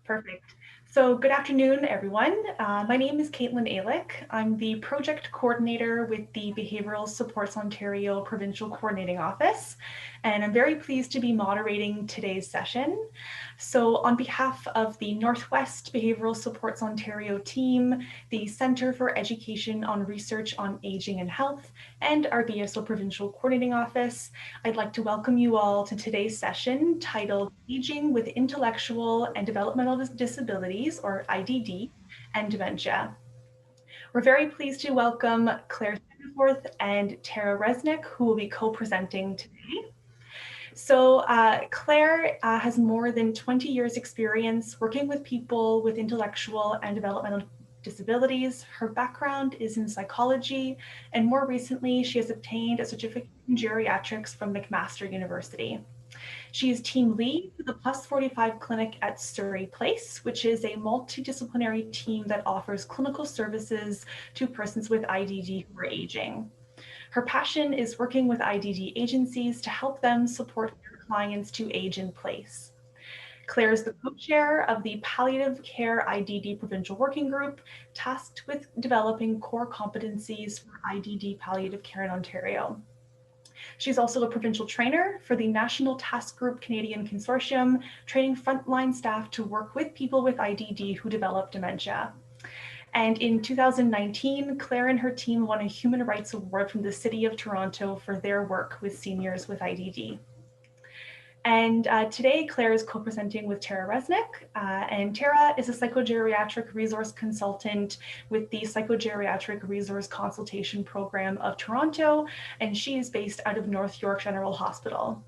Perfect. So good afternoon, everyone. My name is Caitlin Alick. I'm the project coordinator with the Behavioural Supports Ontario Provincial Coordinating Office, and I'm very pleased to be moderating today's session. So on behalf of the Northwest Behavioural Supports Ontario team, the Centre for Education on Research on Aging and Health, and our BSO Provincial Coordinating Office, I'd like to welcome you all to today's session titled Aging with Intellectual and Developmental Disabilities, or IDD, and Dementia. We're very pleased to welcome Claire Staniforth and Tara Resnick, who will be co-presenting today. So Claire has more than 20 years experience working with people with intellectual and developmental disabilities. Her background is in psychology, and more recently, she has obtained a certificate in geriatrics from McMaster University. She is team lead for the Plus 45 clinic at Surrey Place, which is a multidisciplinary team that offers clinical services to persons with IDD who are aging. Her passion is working with IDD agencies to help them support their clients to age in place. Claire is the co-chair of the Palliative Care IDD Provincial Working Group, tasked with developing core competencies for IDD palliative care in Ontario. She's also a provincial trainer for the National Task Group Canadian Consortium, training frontline staff to work with people with IDD who develop dementia. And in 2019, Claire and her team won a Human Rights Award from the City of Toronto for their work with seniors with IDD. And today, Claire is co-presenting with Tara Resnick, and Tara is a psychogeriatric resource consultant with the Psychogeriatric Resource Consultation Program of Toronto, and she is based out of North York General Hospital.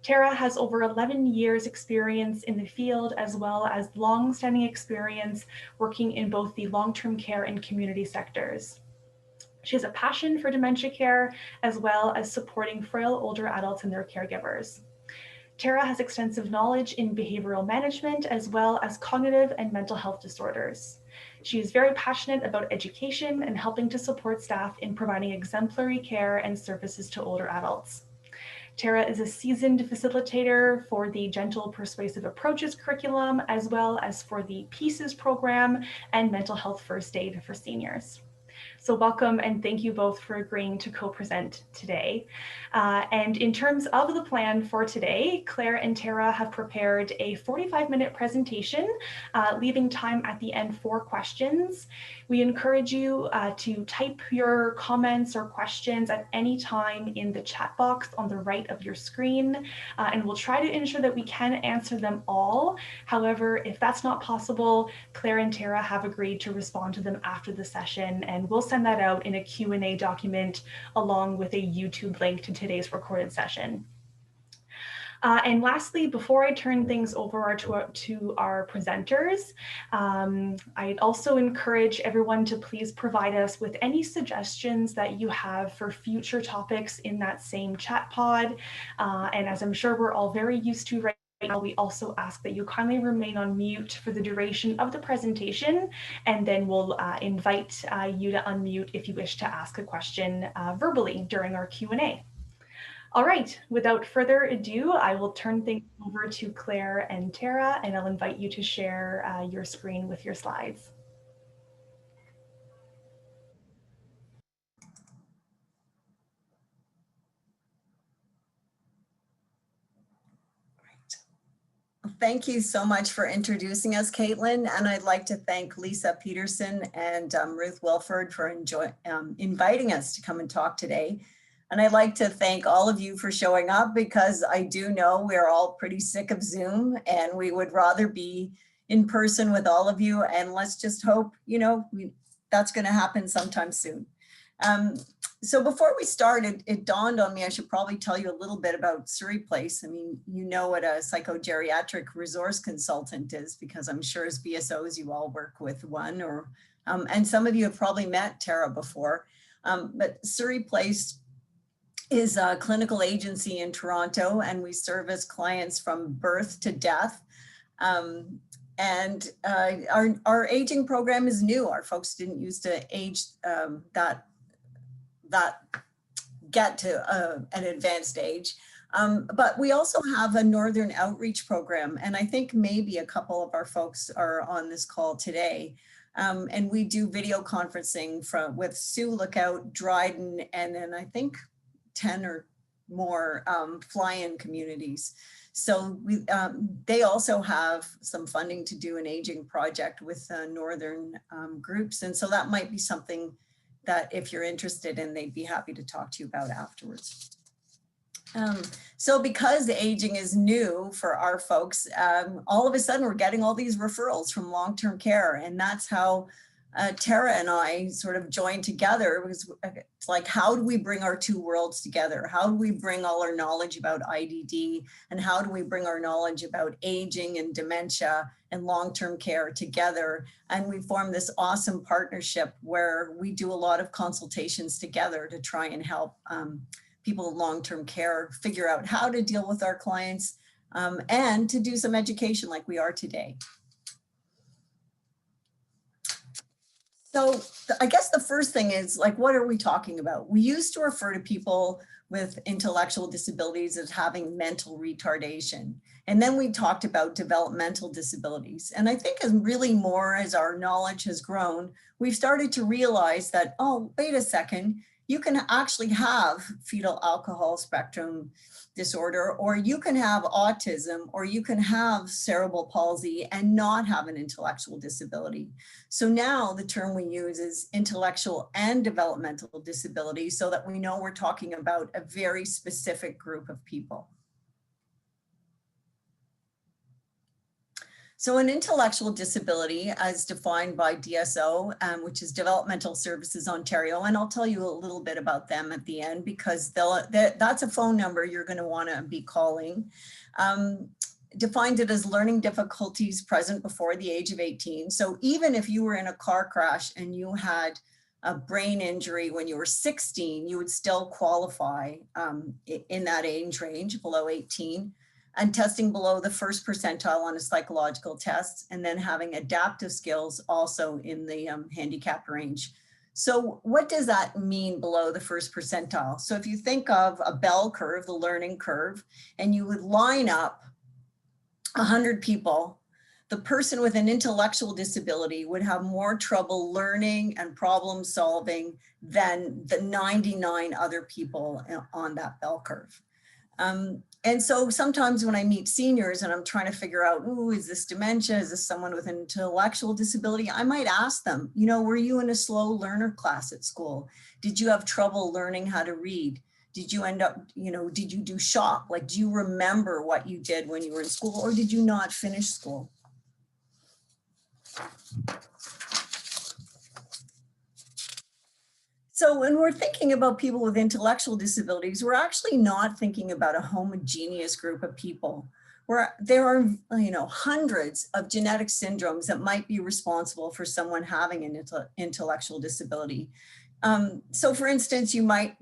Tara has over 11 years experience in the field, as well as long-standing experience working in both the long-term care and community sectors. She has a passion for dementia care, as well as supporting frail older adults and their caregivers. Tara has extensive knowledge in behavioral management, as well as cognitive and mental health disorders. She is very passionate about education and helping to support staff in providing exemplary care and services to older adults. Tara is a seasoned facilitator for the Gentle Persuasive Approaches curriculum, as well as for the Pieces program and mental health first aid for seniors. So welcome and thank you both for agreeing to co-present today. And in terms of the plan for today, Claire and Tara have prepared a 45-minute presentation, leaving time at the end for questions. We encourage you to type your comments or questions at any time in the chat box on the right of your screen, and we'll try to ensure that we can answer them all. However, if that's not possible, Claire and Tara have agreed to respond to them after the session, and we'll send that out in a Q&A document along with a YouTube link to today's recorded session. And lastly, before I turn things over to our presenters, I'd also encourage everyone to please provide us with any suggestions that you have for future topics in that same chat pod. And as I'm sure we're all very used to right now, we also ask that you kindly remain on mute for the duration of the presentation, and then we'll invite you to unmute if you wish to ask a question verbally during our Q&A. All right, without further ado, I will turn things over to Claire and Tara, and I'll invite you to share your screen with your slides. Thank you so much for introducing us, Caitlin. And I'd like to thank Lisa Peterson and Ruth Wilford for inviting us to come and talk today. And I'd like to thank all of you for showing up, because I do know we're all pretty sick of Zoom and we would rather be in person with all of you. And let's just hope, that's going to happen sometime soon. So before we start, it dawned on me I should probably tell you a little bit about Surrey Place. I mean, you know what a psychogeriatric resource consultant is, because I'm sure as BSOs you all work with one, or and some of you have probably met Tara before. But Surrey Place is a clinical agency in Toronto, and we service clients from birth to death. And our aging program is new. Our folks didn't used to age that get to an advanced age. But we also have a Northern Outreach program, and I think maybe a couple of our folks are on this call today. And we do video conferencing with Sioux Lookout, Dryden, and then I think 10 or more fly-in communities. So they also have some funding to do an aging project with Northern groups. And so that might be something that if you're interested in, they'd be happy to talk to you about afterwards. So because aging is new for our folks, all of a sudden we're getting all these referrals from long-term care. And that's how Tara and I sort of joined together. It's like, how do we bring our two worlds together? How do we bring all our knowledge about IDD, and how do we bring our knowledge about aging and dementia and long-term care together? And we formed this awesome partnership where we do a lot of consultations together to try and help people in long-term care figure out how to deal with our clients and to do some education like we are today. So I guess the first thing is, like, what are we talking about? We used to refer to people with intellectual disabilities as having mental retardation. And then we talked about developmental disabilities. And I think as really more as our knowledge has grown, we've started to realize that, oh, wait a second, you can actually have fetal alcohol spectrum disorder, or you can have autism, or you can have cerebral palsy and not have an intellectual disability. So now the term we use is intellectual and developmental disability, so that we know we're talking about a very specific group of people. So an intellectual disability, as defined by DSO, which is Developmental Services Ontario, and I'll tell you a little bit about them at the end, because that's a phone number you're going to want to be calling, defined it as learning difficulties present before the age of 18. So even if you were in a car crash and you had a brain injury when you were 16, you would still qualify in that age range, below 18. And testing below the first percentile on a psychological test, and then having adaptive skills also in the handicap range. So what does that mean below the first percentile? So if you think of a bell curve, the learning curve, and you would line up 100 people, the person with an intellectual disability would have more trouble learning and problem solving than the 99 other people on that bell curve. And so sometimes when I meet seniors and I'm trying to figure out, ooh, is this dementia? Is this someone with an intellectual disability? I might ask them, you know, were you in a slow learner class at school? Did you have trouble learning how to read? Did you end up, you know, did you do shop? Like, do you remember what you did when you were in school, or did you not finish school? So when we're thinking about people with intellectual disabilities, we're actually not thinking about a homogeneous group of people. Where there are, you know, hundreds of genetic syndromes that might be responsible for someone having an intellectual disability. So for instance,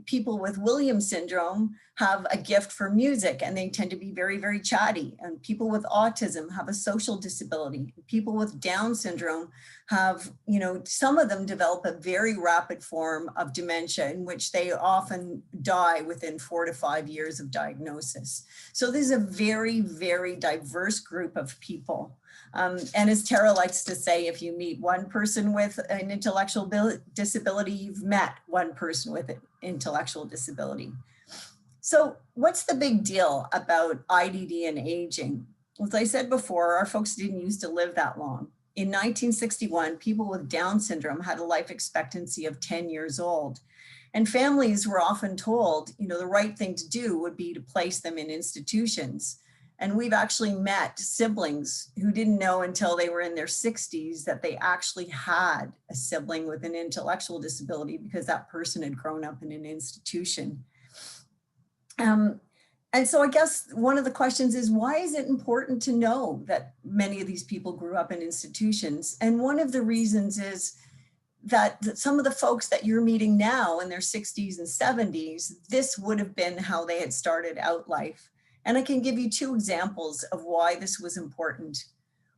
people with Williams syndrome have a gift for music, and they tend to be very, very chatty. And people with autism have a social disability. People with Down syndrome have, you know, some of them develop a very rapid form of dementia in which they often die within 4 to 5 years of diagnosis. So this is a very, very diverse group of people. And as Tara likes to say, if you meet one person with an intellectual disability, you've met one person with an intellectual disability. So what's the big deal about IDD and aging? Well, as I said before, our folks didn't used to live that long. In 1961, people with Down syndrome had a life expectancy of 10 years old. And families were often told, you know, the right thing to do would be to place them in institutions. And we've actually met siblings who didn't know until they were in their 60s that they actually had a sibling with an intellectual disability because that person had grown up in an institution. And so I guess one of the questions is, why is it important to know that many of these people grew up in institutions? And one of the reasons is that some of the folks that you're meeting now in their 60s and 70s, this would have been how they had started out life. And I can give you 2 examples of why this was important.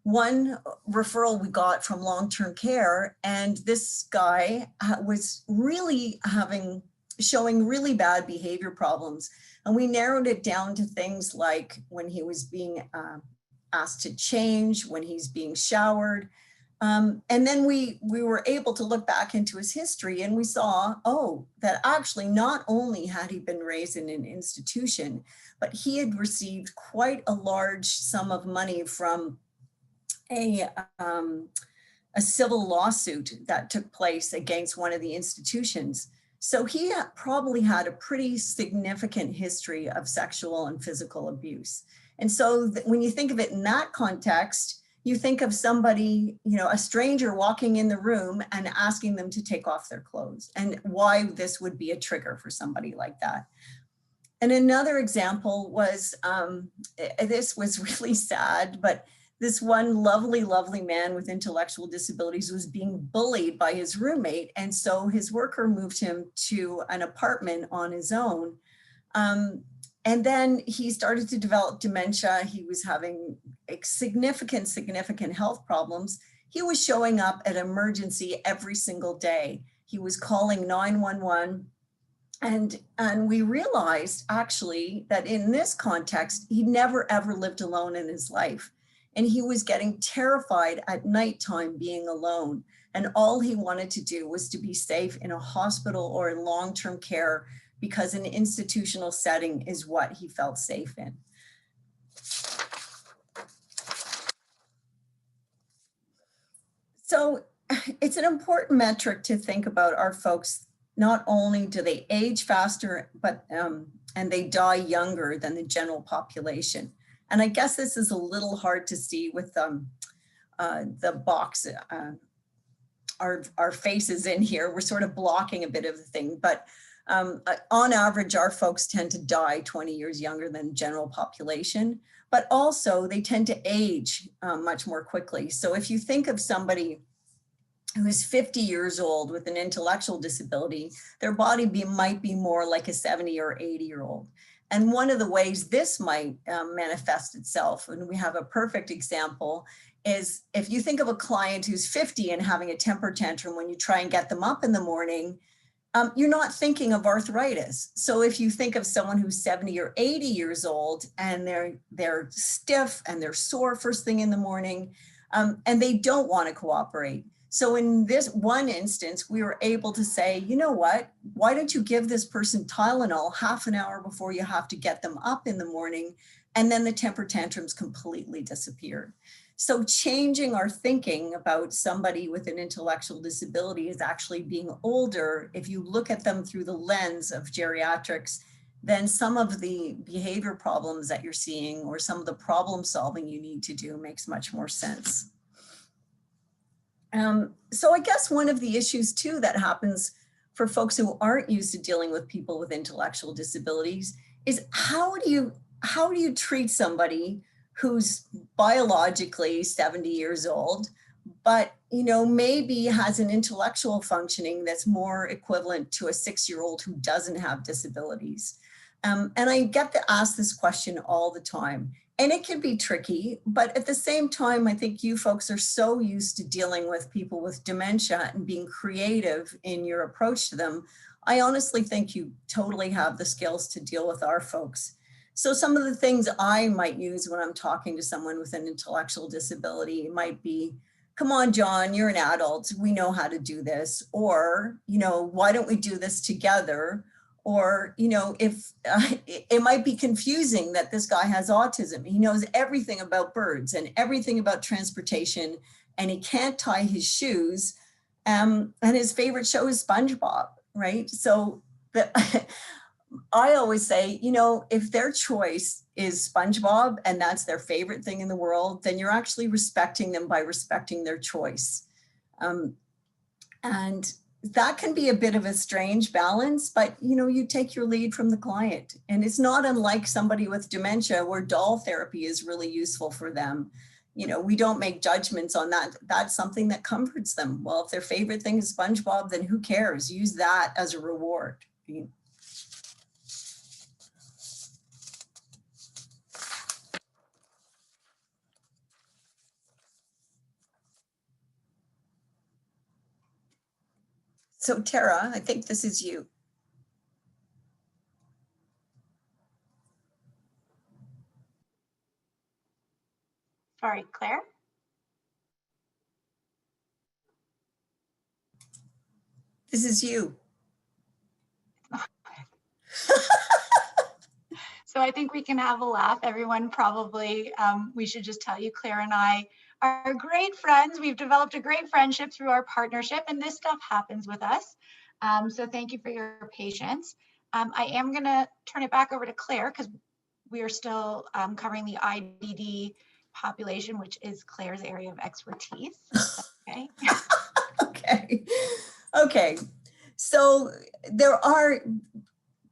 One referral we got from long-term care, and this guy was really having showing really bad behavior problems. And we narrowed it down to things like when he was being asked to change, when he's being showered. And then we were able to look back into his history, and we saw, oh, that actually not only had he been raised in an institution, but he had received quite a large sum of money from a civil lawsuit that took place against one of the institutions. So he probably had a pretty significant history of sexual and physical abuse. And so when you think of it in that context, you think of somebody, you know, a stranger walking in the room and asking them to take off their clothes, and why this would be a trigger for somebody like that. And another example was, this was really sad, but this one lovely, lovely man with intellectual disabilities was being bullied by his roommate. And so his worker moved him to an apartment on his own. And then he started to develop dementia. He was having significant health problems. He was showing up at emergency every single day. He was calling 911. And we realized actually that in this context, he never ever lived alone in his life. And he was getting terrified at nighttime being alone. And all he wanted to do was to be safe in a hospital or in long-term care, because an institutional setting is what he felt safe in. So it's an important metric to think about our folks. Not only do they age faster, but and they die younger than the general population. And I guess this is a little hard to see with the box, our faces in here. We're sort of blocking a bit of the thing, but on average, our folks tend to die 20 years younger than general population, but also they tend to age much more quickly. So if you think of somebody who is 50 years old with an intellectual disability, their body might be more like a 70 or 80-year-old. And one of the ways this might manifest itself, and we have a perfect example, is if you think of a client who's 50 and having a temper tantrum when you try and get them up in the morning, you're not thinking of arthritis. So if you think of someone who's 70 or 80 years old and they're stiff and they're sore first thing in the morning, and they don't want to cooperate. So in this one instance, we were able to say, you know what, why don't you give this person Tylenol half an hour before you have to get them up in the morning? And then the temper tantrums completely disappeared. So changing our thinking about somebody with an intellectual disability is actually being older. If you look at them through the lens of geriatrics, then some of the behavior problems that you're seeing or some of the problem solving you need to do makes much more sense. So I guess one of the issues too that happens for folks who aren't used to dealing with people with intellectual disabilities is how do you treat somebody who's biologically 70 years old, but maybe has an intellectual functioning that's more equivalent to a 6-year-old who doesn't have disabilities. And I get to ask this question all the time. And it can be tricky, but at the same time, I think you folks are so used to dealing with people with dementia and being creative in your approach to them. I honestly think you totally have the skills to deal with our folks. So some of the things I might use when I'm talking to someone with an intellectual disability might be, come on, John, you're an adult. We know how to do this. Or, why don't we do this together? Or, if it might be confusing that this guy has autism. He knows everything about birds and everything about transportation, and he can't tie his shoes. And his favorite show is SpongeBob, right? So I always say, if their choice is SpongeBob and that's their favorite thing in the world, then you're actually respecting them by respecting their choice. And that can be a bit of a strange balance, but you take your lead from the client. And it's not unlike somebody with dementia where doll therapy is really useful for them. We don't make judgments on that. That's something that comforts them. Well, if their favorite thing is SpongeBob, then who cares? Use that as a reward. So Tara, I think this is you. Sorry, Claire? This is you. So I think we can have a laugh. Everyone probably, we should just tell you, Claire and I are great friends. We've developed a great friendship through our partnership, and this stuff happens with us. So thank you for your patience. I am gonna turn it back over to Claire because we are still covering the IDD population, which is Claire's area of expertise. Okay. Okay. Okay. So there are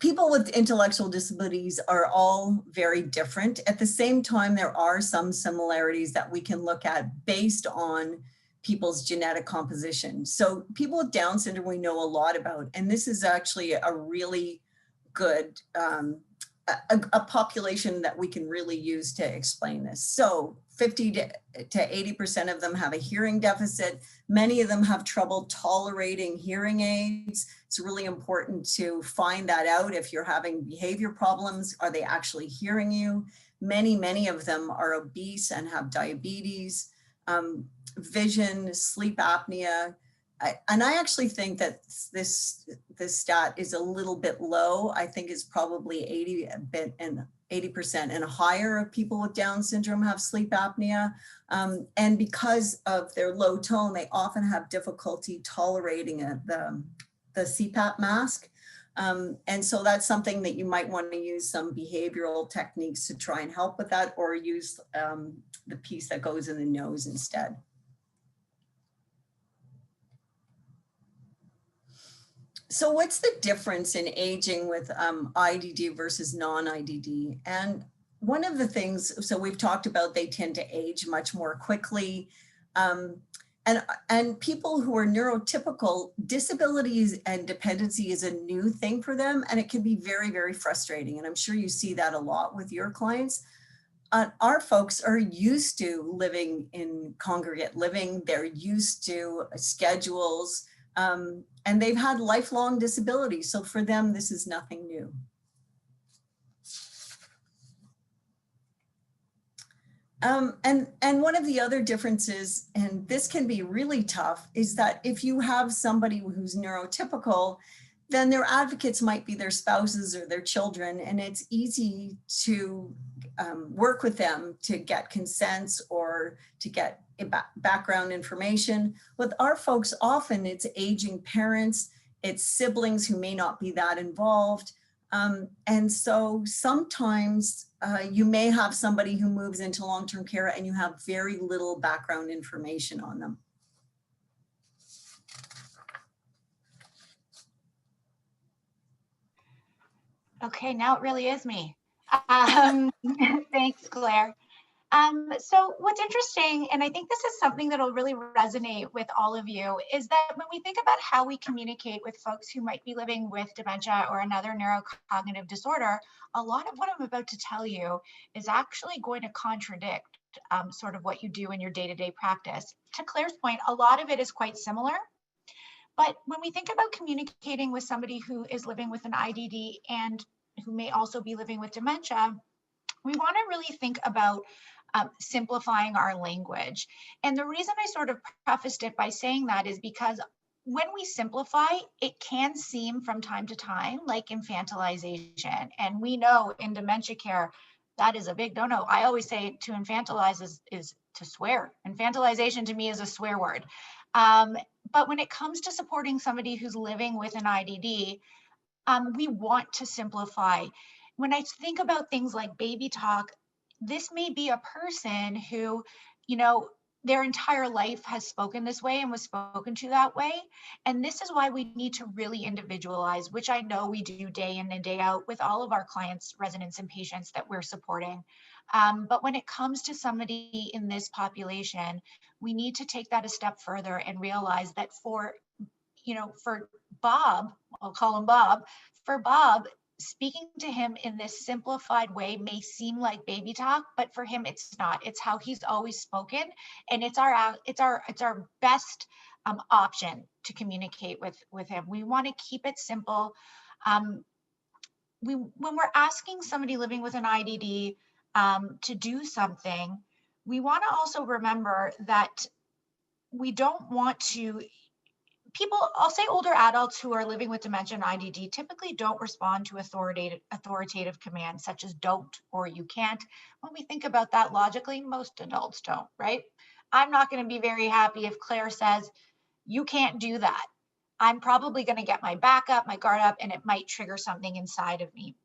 people with intellectual disabilities are all very different. At the same time, there are some similarities that we can look at based on people's genetic composition. So people with Down syndrome, we know a lot about, and this is actually a really good, a population that we can really use to explain this. So 50 to 80% of them have a hearing deficit. Many of them have trouble tolerating hearing aids. It's really important to find that out. If you're having behavior problems, are they actually hearing you? Many of them are obese and have diabetes, vision, sleep apnea. And I actually think that this stat is a little bit low. I think it's probably 80% and higher of people with Down syndrome have sleep apnea. And because of their low tone, they often have difficulty tolerating the CPAP mask. And so that's something that you might want to use some behavioral techniques to try and help with that, or use the piece that goes in the nose instead. So what's the difference in aging with IDD versus non-IDD? And one of the things, so we've talked about they tend to age much more quickly. And people who are neurotypical, disabilities and dependency is a new thing for them, and it can be very, very frustrating. And I'm sure you see that a lot with your clients. Our folks are used to living in congregate living. They're used to schedules. And they've had lifelong disability. So for them, this is nothing new. And one of the other differences, and this can be really tough, is that if you have somebody who's neurotypical, then their advocates might be their spouses or their children, and it's easy to work with them to get consents or to get background information. With our folks, often it's aging parents, it's siblings who may not be that involved. And so sometimes you may have somebody who moves into long-term care and you have very little background information on them. Okay, now it really is me. Thanks, Claire. So what's interesting, and I think this is something that'll really resonate with all of you, is that when we think about how we communicate with folks who might be living with dementia or another neurocognitive disorder, a lot of what I'm about to tell you is actually going to contradict sort of what you do in your day-to-day practice. To Claire's point, a lot of it is quite similar. But when we think about communicating with somebody who is living with an IDD and who may also be living with dementia, we want to really think about simplifying our language. And the reason I sort of prefaced it by saying that is because when we simplify, it can seem from time to time like infantilization. And we know in dementia care, that is a big no-no. I always say to infantilize is to swear. Infantilization to me is a swear word. But when it comes to supporting somebody who's living with an IDD, we want to simplify. When I think about things like baby talk, this may be a person who, you know, their entire life has spoken this way and was spoken to that way. And this is why we need to really individualize, which I know we do day in and day out with all of our clients, residents, and patients that we're supporting. But when it comes to somebody in this population, we need to take that a step further and realize that for Bob, I'll call him Bob, for Bob, speaking to him in this simplified way may seem like baby talk, but for him it's not. It's how he's always spoken, and it's our best option to communicate with him. We want to keep it simple. When we're asking somebody living with an IDD to do something, We want to also remember that we don't want to, people, I'll say older adults who are living with dementia and IDD typically don't respond to authoritative commands such as don't or you can't. When we think about that logically, most adults don't, right? I'm not going to be very happy if Claire says, you can't do that. I'm probably going to get my back up, my guard up, and it might trigger something inside of me.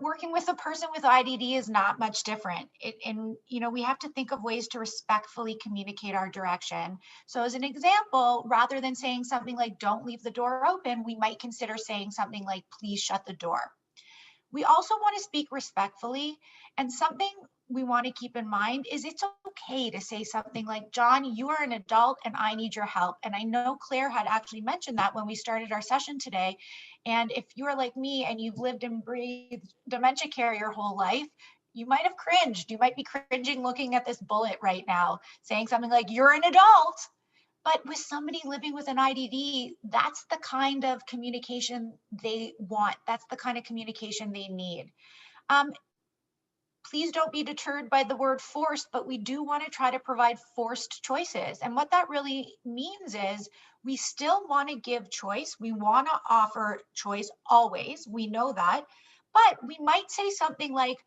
Working with a person with IDD is not much different. And we have to think of ways to respectfully communicate our direction. So as an example, rather than saying something like, don't leave the door open, we might consider saying something like, please shut the door. We also want to speak respectfully, and something we want to keep in mind is it's okay to say something like, John, you are an adult and I need your help. And I know Claire had actually mentioned that when we started our session today. And if you're like me and you've lived and breathed dementia care your whole life, you might have cringed. You might be cringing looking at this bullet right now, saying something like, you're an adult. But with somebody living with an IDD, that's the kind of communication they want. That's the kind of communication they need. Please don't be deterred by the word forced, but we do want to try to provide forced choices. And what that really means is we still want to give choice. We want to offer choice always. We know that. But we might say something like,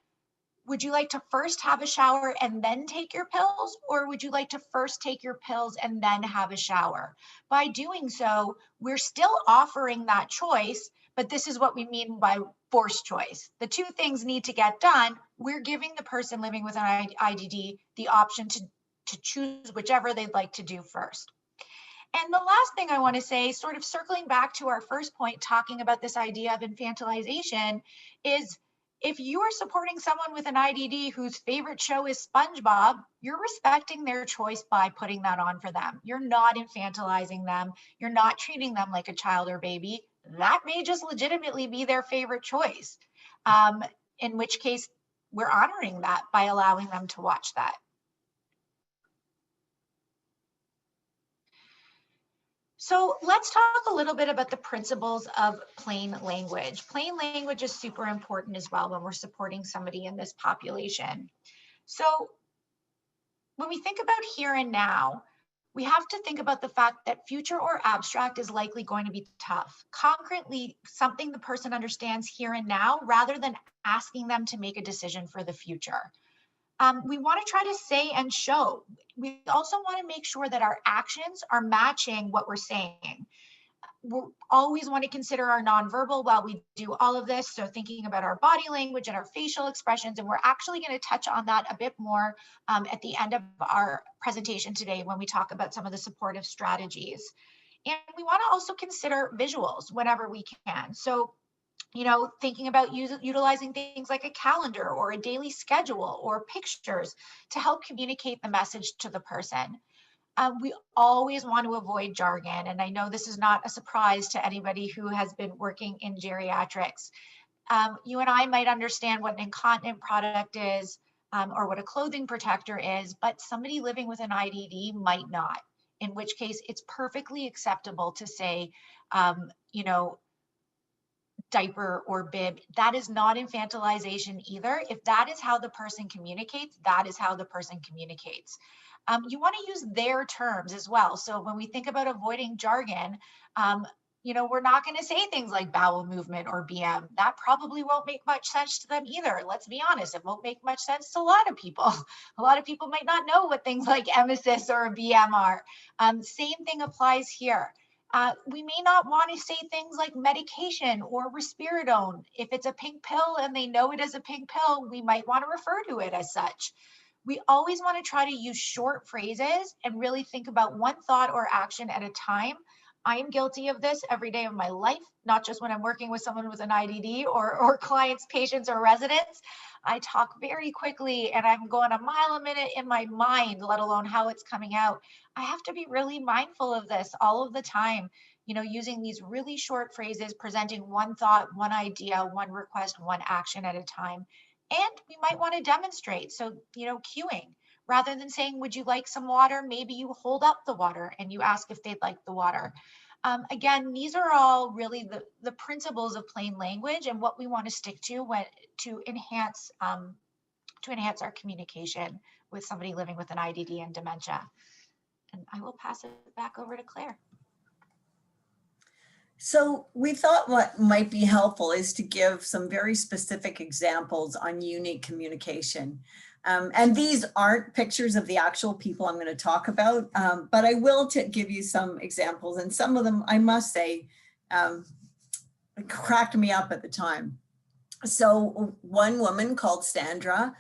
would you like to first have a shower and then take your pills? Or would you like to first take your pills and then have a shower? By doing so, we're still offering that choice, but this is what we mean by forced choice. The two things need to get done. We're giving the person living with an IDD the option to choose whichever they'd like to do first. And the last thing I want to say, sort of circling back to our first point, talking about this idea of infantilization, is if you are supporting someone with an IDD whose favorite show is SpongeBob, you're respecting their choice by putting that on for them. You're not infantilizing them. You're not treating them like a child or baby. That may just legitimately be their favorite choice, in which case we're honoring that by allowing them to watch that. So let's talk a little bit about the principles of plain language. Plain language is super important as well when we're supporting somebody in this population. So when we think about here and now, we have to think about the fact that future or abstract is likely going to be tough. Concretely, something the person understands here and now, rather than asking them to make a decision for the future. We want to try to say and show. We also want to make sure that our actions are matching what we're saying. We always want to consider our nonverbal while we do all of this. So thinking about our body language and our facial expressions, and we're actually going to touch on that a bit more at the end of our presentation today when we talk about some of the supportive strategies. And we want to also consider visuals whenever we can. So thinking about utilizing things like a calendar or a daily schedule or pictures to help communicate the message to the person. We always want to avoid jargon, and I know this is not a surprise to anybody who has been working in geriatrics. You and I might understand what an incontinent product is or what a clothing protector is, but somebody living with an IDD might not, in which case it's perfectly acceptable to say, diaper or bib. That is not infantilization either. If that is how the person communicates, that is how the person communicates. You want to use their terms as well. So when we think about avoiding jargon, we're not going to say things like bowel movement or BM. That probably won't make much sense to them either. Let's be honest, it won't make much sense to a lot of people. A lot of people might not know what things like emesis or a BM are. Same thing applies here. We may not want to say things like medication or risperidone. If it's a pink pill and they know it as a pink pill, we might want to refer to it as such. We always want to try to use short phrases and really think about one thought or action at a time. I am guilty of this every day of my life, not just when I'm working with someone with an IDD or clients, patients, or residents. I talk very quickly and I'm going a mile a minute in my mind, let alone how it's coming out. I have to be really mindful of this all of the time, using these really short phrases, presenting one thought, one idea, one request, one action at a time. And we might want to demonstrate. So, cueing. Rather than saying, would you like some water? Maybe you hold up the water and you ask if they'd like the water. Again, these are all really the principles of plain language and what we want to stick to to enhance to enhance our communication with somebody living with an IDD and dementia. And I will pass it back over to Claire. So we thought what might be helpful is to give some very specific examples on unique communication. And these aren't pictures of the actual people I'm going to talk about, but I will give you some examples. And some of them, I must say, cracked me up at the time. So one woman called Sandra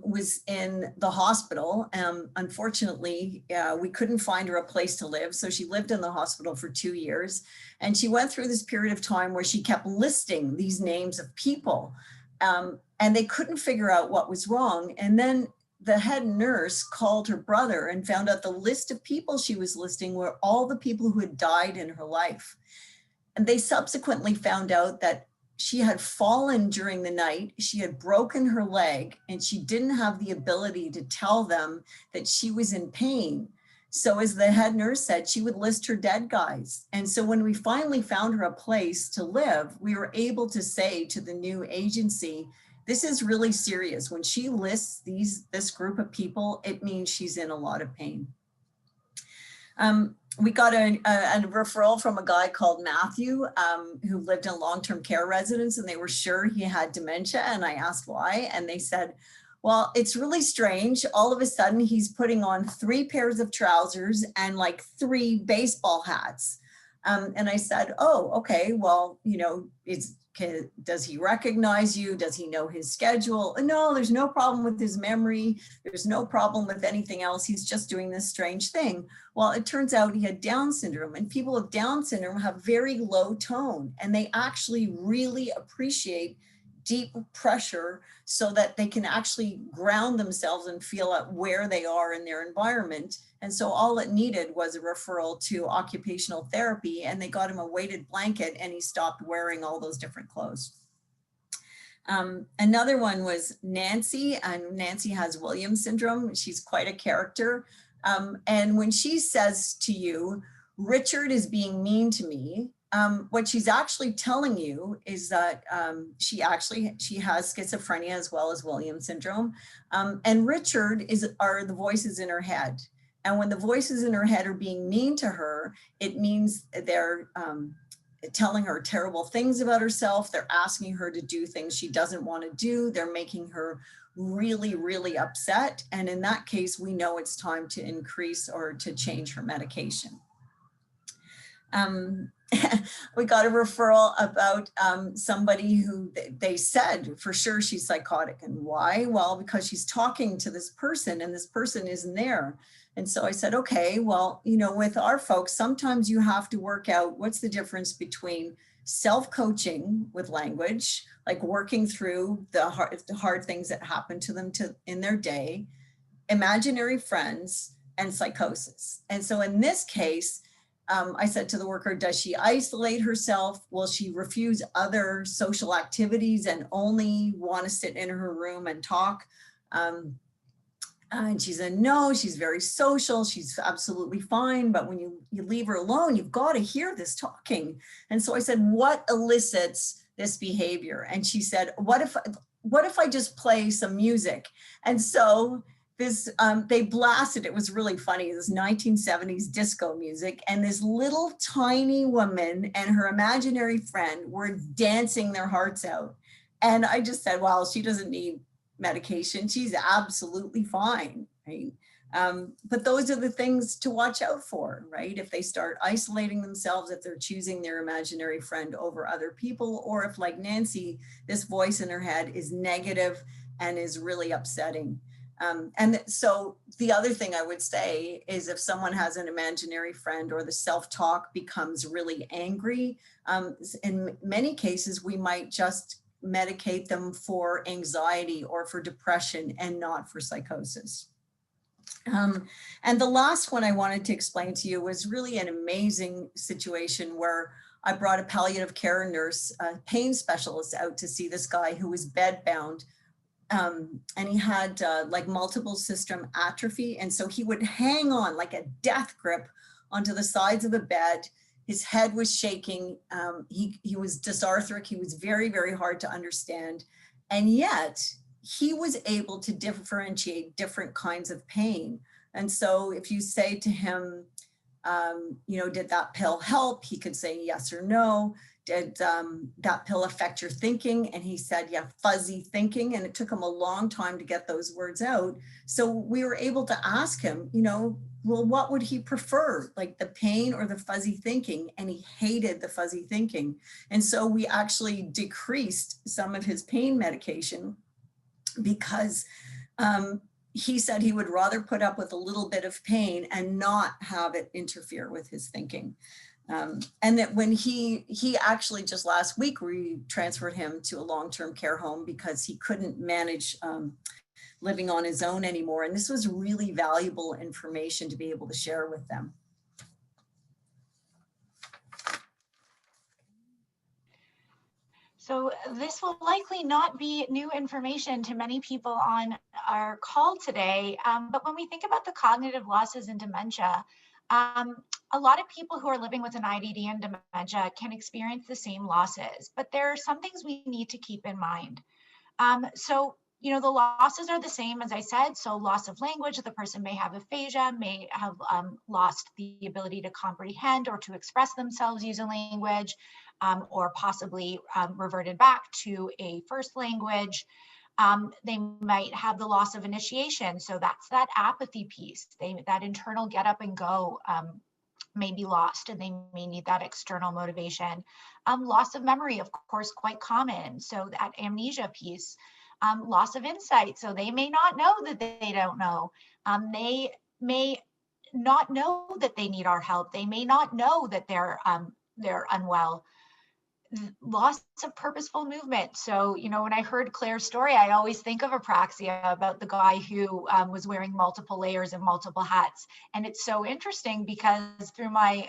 was in the hospital. Unfortunately, we couldn't find her a place to live. So she lived in the hospital for 2 years. And she went through this period of time where she kept listing these names of people. And they couldn't figure out what was wrong. And then the head nurse called her brother and found out the list of people she was listing were all the people who had died in her life. And they subsequently found out that she had fallen during the night, she had broken her leg, and she didn't have the ability to tell them that she was in pain. So as the head nurse said, she would list her dead guys. And so when we finally found her a place to live, we were able to say to the new agency, this is really serious. When she lists this group of people, it means she's in a lot of pain. We got a referral from a guy called Matthew who lived in long-term care residence, and they were sure he had dementia. And I asked why, and they said, well, it's really strange. All of a sudden he's putting on 3 pairs of trousers and like 3 baseball hats. And I said, oh, okay, well, you know, does he recognize you? Does he know his schedule? No, there's no problem with his memory. There's no problem with anything else. He's just doing this strange thing. Well, it turns out he had Down syndrome, and people with Down syndrome have very low tone, and they actually really appreciate deep pressure so that they can actually ground themselves and feel out where they are in their environment. And so all it needed was a referral to occupational therapy, and they got him a weighted blanket and he stopped wearing all those different clothes. Another one was Nancy, and Nancy has Williams syndrome. She's quite a character. And when she says to you, Richard is being mean to me, what she's actually telling you is that she has schizophrenia as well as Williams syndrome. And Richard are the voices in her head. And when the voices in her head are being mean to her, it means they're telling her terrible things about herself. They're asking her to do things she doesn't want to do. They're making her really, really upset. And in that case, we know it's time to increase or to change her medication. We got a referral about somebody who they said for sure she's psychotic. And why? Well, because she's talking to this person and this person isn't there. And so I said, okay, well, you know, with our folks, sometimes you have to work out what's the difference between self-coaching with language, like working through the hard things that happen to them in their day, imaginary friends, and psychosis. And so in this case, I said to the worker, does she isolate herself? Will she refuse other social activities and only want to sit in her room and talk? And she said, no, she's very social. She's absolutely fine. But when you leave her alone, you've got to hear this talking. And so I said, what elicits this behavior? And she said, what if I just play some music? And so this, they blasted, it was really funny, this 1970s disco music, and this little tiny woman and her imaginary friend were dancing their hearts out. And I just said, well, she doesn't need medication. She's absolutely fine, right? But those are the things to watch out for, right? If they start isolating themselves, if they're choosing their imaginary friend over other people, or if, like Nancy, this voice in her head is negative and is really upsetting. And so the other thing I would say is if someone has an imaginary friend or the self-talk becomes really angry, in many cases, we might just medicate them for anxiety or for depression and not for psychosis. And the last one I wanted to explain to you was really an amazing situation where I brought a palliative care nurse, a pain specialist out to see this guy who was bedbound. And he had like multiple system atrophy. And so he would hang on like a death grip onto the sides of the bed. His head was shaking. He was dysarthric. He was very, very hard to understand. And yet he was able to differentiate different kinds of pain. And so if you say to him, you know, did that pill help? He could say yes or no. Did that pill affect your thinking? And he said, yeah, fuzzy thinking. And it took him a long time to get those words out. So we were able to ask him, you know, well, what would he prefer, like the pain or the fuzzy thinking? And he hated the fuzzy thinking. And so we actually decreased some of his pain medication because he said he would rather put up with a little bit of pain and not have it interfere with his thinking. And that when he actually just last week, we transferred him to a long-term care home because he couldn't manage living on his own anymore. And this was really valuable information to be able to share with them. So this will likely not be new information to many people on our call today, but when we think about the cognitive losses in dementia, a lot of people who are living with an IDD and dementia can experience the same losses, but there are some things we need to keep in mind. So, you know, the losses are the same, as I said. So loss of language, the person may have aphasia, may have lost the ability to comprehend or to express themselves using language, or possibly reverted back to a first language. They might have the loss of initiation. So that's that apathy piece. That internal get up and go may be lost, and they may need that external motivation. Loss of memory, of course, quite common. So that amnesia piece. Loss of insight. So they may not know that they don't know. They may not know that they need our help. They may not know that they're unwell. Loss of purposeful movement. So, you know, when I heard Claire's story, I always think of apraxia, about the guy who was wearing multiple layers and multiple hats. And it's so interesting because through my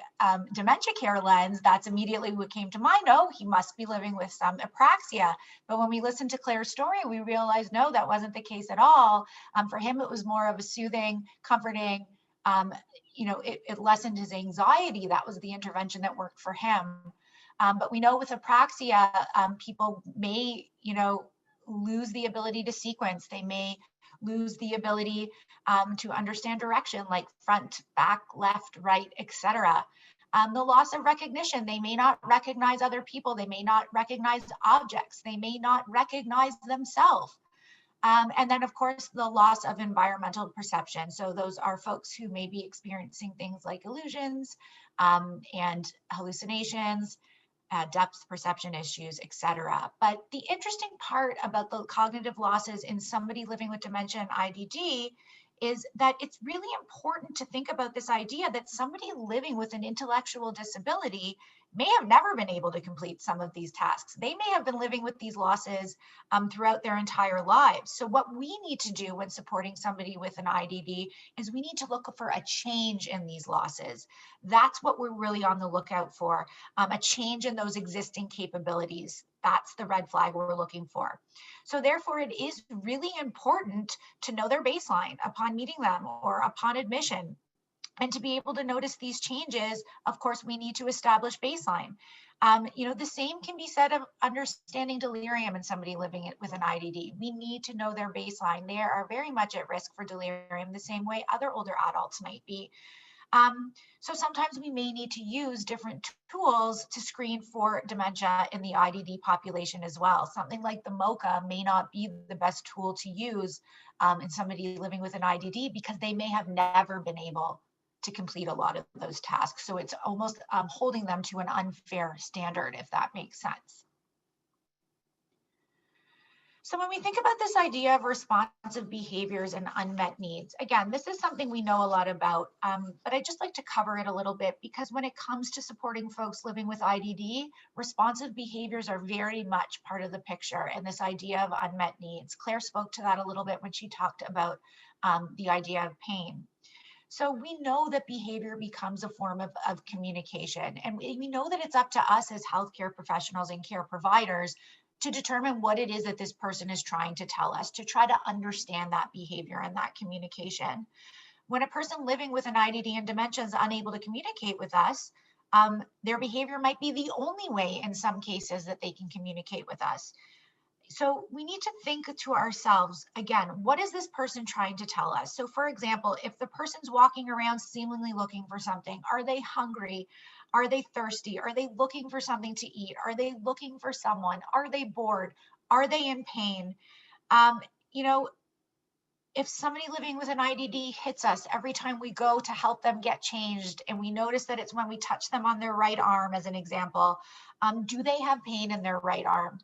dementia care lens, that's immediately what came to mind. Oh, he must be living with some apraxia. But when we listened to Claire's story, we realized, no, that wasn't the case at all. For him, it was more of a soothing, comforting, you know, it lessened his anxiety. That was the intervention that worked for him. But we know with apraxia, people may, you know, lose the ability to sequence. They may lose the ability to understand direction, like front, back, left, right, etc. The loss of recognition. They may not recognize other people. They may not recognize objects. They may not recognize themselves. And then, of course, the loss of environmental perception. So those are folks who may be experiencing things like illusions and hallucinations, depth perception issues, etc. But the interesting part about the cognitive losses in somebody living with dementia and IDD is that it's really important to think about this idea that somebody living with an intellectual disability may have never been able to complete some of these tasks. They may have been living with these losses throughout their entire lives. So what we need to do when supporting somebody with an IDD is we need to look for a change in these losses. That's what we're really on the lookout for, a change in those existing capabilities. That's the red flag we're looking for. So therefore, it is really important to know their baseline upon meeting them or upon admission. And to be able to notice these changes, of course, we need to establish baseline. You know, the same can be said of understanding delirium in somebody living with an IDD. We need to know their baseline. They are very much at risk for delirium the same way other older adults might be. So sometimes we may need to use different tools to screen for dementia in the IDD population as well. Something like the MOCA may not be the best tool to use in somebody living with an IDD because they may have never been able to complete a lot of those tasks. So it's almost holding them to an unfair standard, if that makes sense. So when we think about this idea of responsive behaviors and unmet needs, again, this is something we know a lot about, but I'd just like to cover it a little bit because when it comes to supporting folks living with IDD, responsive behaviors are very much part of the picture and this idea of unmet needs. Claire spoke to that a little bit when she talked about the idea of pain. So we know that behavior becomes a form of communication, and we know that it's up to us as healthcare professionals and care providers to determine what it is that this person is trying to tell us, to try to understand that behavior and that communication. When a person living with an IDD and dementia is unable to communicate with us, their behavior might be the only way in some cases that they can communicate with us. So we need to think to ourselves, again, what is this person trying to tell us? So for example, if the person's walking around seemingly looking for something, are they hungry? Are they thirsty? Are they looking for something to eat? Are they looking for someone? Are they bored? Are they in pain? You know, if somebody living with an IDD hits us every time we go to help them get changed, and we notice that it's when we touch them on their right arm, as an example, do they have pain in their right arm?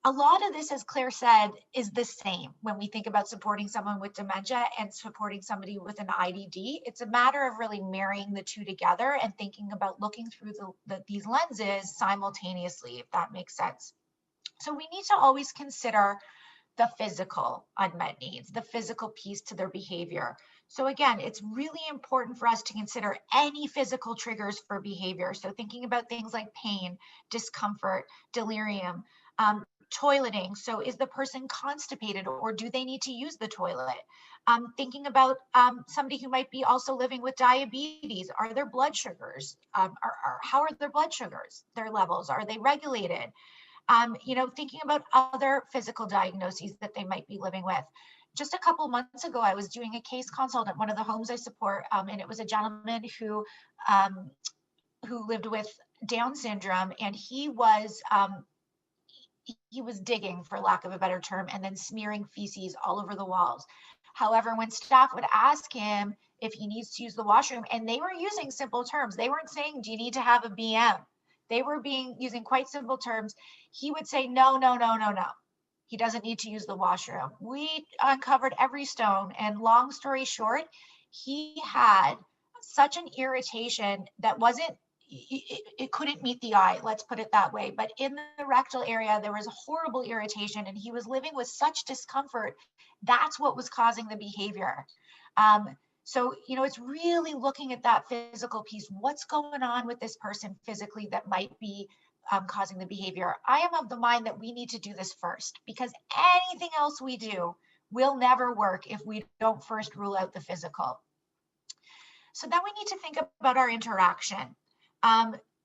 A lot of this, as Claire said, is the same when we think about supporting someone with dementia and supporting somebody with an IDD. It's a matter of really marrying the two together and thinking about looking through these lenses simultaneously, if that makes sense. So we need to always consider the physical unmet needs, the physical piece to their behavior. So again, it's really important for us to consider any physical triggers for behavior. So thinking about things like pain, discomfort, delirium, toileting. So is the person constipated, or do they need to use the toilet? Thinking about somebody who might be also living with diabetes. Are their blood sugars, how are their blood sugars, their levels? Are they regulated? You know, thinking about other physical diagnoses that they might be living with. Just a couple months ago, I was doing a case consult at one of the homes I support, and it was a gentleman who lived with Down syndrome, and he was digging, for lack of a better term, and then smearing feces all over the walls. However, when staff would ask him if he needs to use the washroom, and they were using simple terms, they weren't saying, do you need to have a BM? They were using quite simple terms. He would say, no, no, no, no, no. He doesn't need to use the washroom. We uncovered every stone, and long story short, he had such an irritation that wasn't, it couldn't meet the eye, let's put it that way. But in the rectal area, there was a horrible irritation, and he was living with such discomfort. That's what was causing the behavior. So, you know, it's really looking at that physical piece. What's going on with this person physically that might be causing the behavior? I am of the mind that we need to do this first, because anything else we do will never work if we don't first rule out the physical. So then we need to think about our interaction.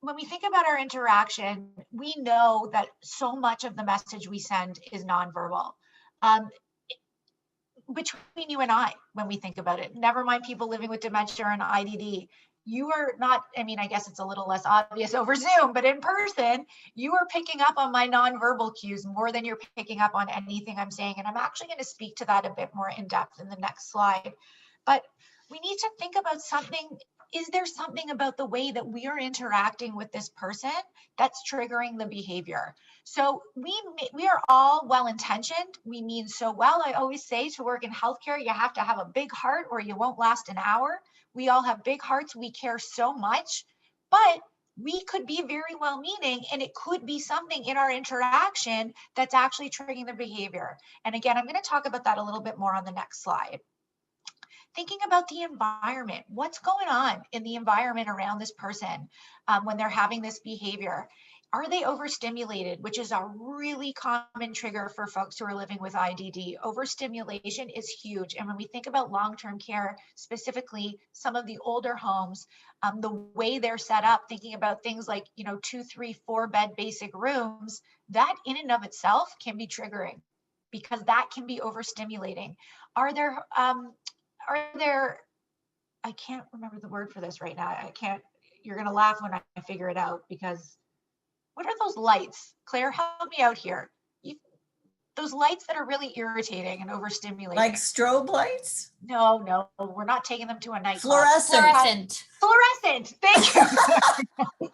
When we think about our interaction, we know that so much of the message we send is nonverbal. Between you and I, when we think about it, never mind people living with dementia or an IDD, you are not, I mean, I guess it's a little less obvious over Zoom, but in person, you are picking up on my nonverbal cues more than you're picking up on anything I'm saying. And I'm actually going to speak to that a bit more in depth in the next slide. But we need to think about something. Is there something about the way that we are interacting with this person that's triggering the behavior? So we are all well-intentioned. We mean so well. I always say, to work in healthcare, you have to have a big heart or you won't last an hour. We all have big hearts. We care so much, but we could be very well-meaning, and it could be something in our interaction that's actually triggering the behavior. And again, I'm going to talk about that a little bit more on the next slide. Thinking about the environment, what's going on in the environment around this person when they're having this behavior? Are they overstimulated, which is a really common trigger for folks who are living with IDD? Overstimulation is huge. And when we think about long-term care, specifically some of the older homes, the way they're set up, thinking about things like, you know, 2, 3, 4 bed basic rooms, that in and of itself can be triggering, because that can be overstimulating. Are there, I can't remember the word for this right now. I can't, you're going to laugh when I figure it out, because what are those lights? Claire, help me out here. Those lights that are really irritating and overstimulating. Like strobe lights? No, we're not taking them to a nightclub. Fluorescent. Fluorescent, thank you.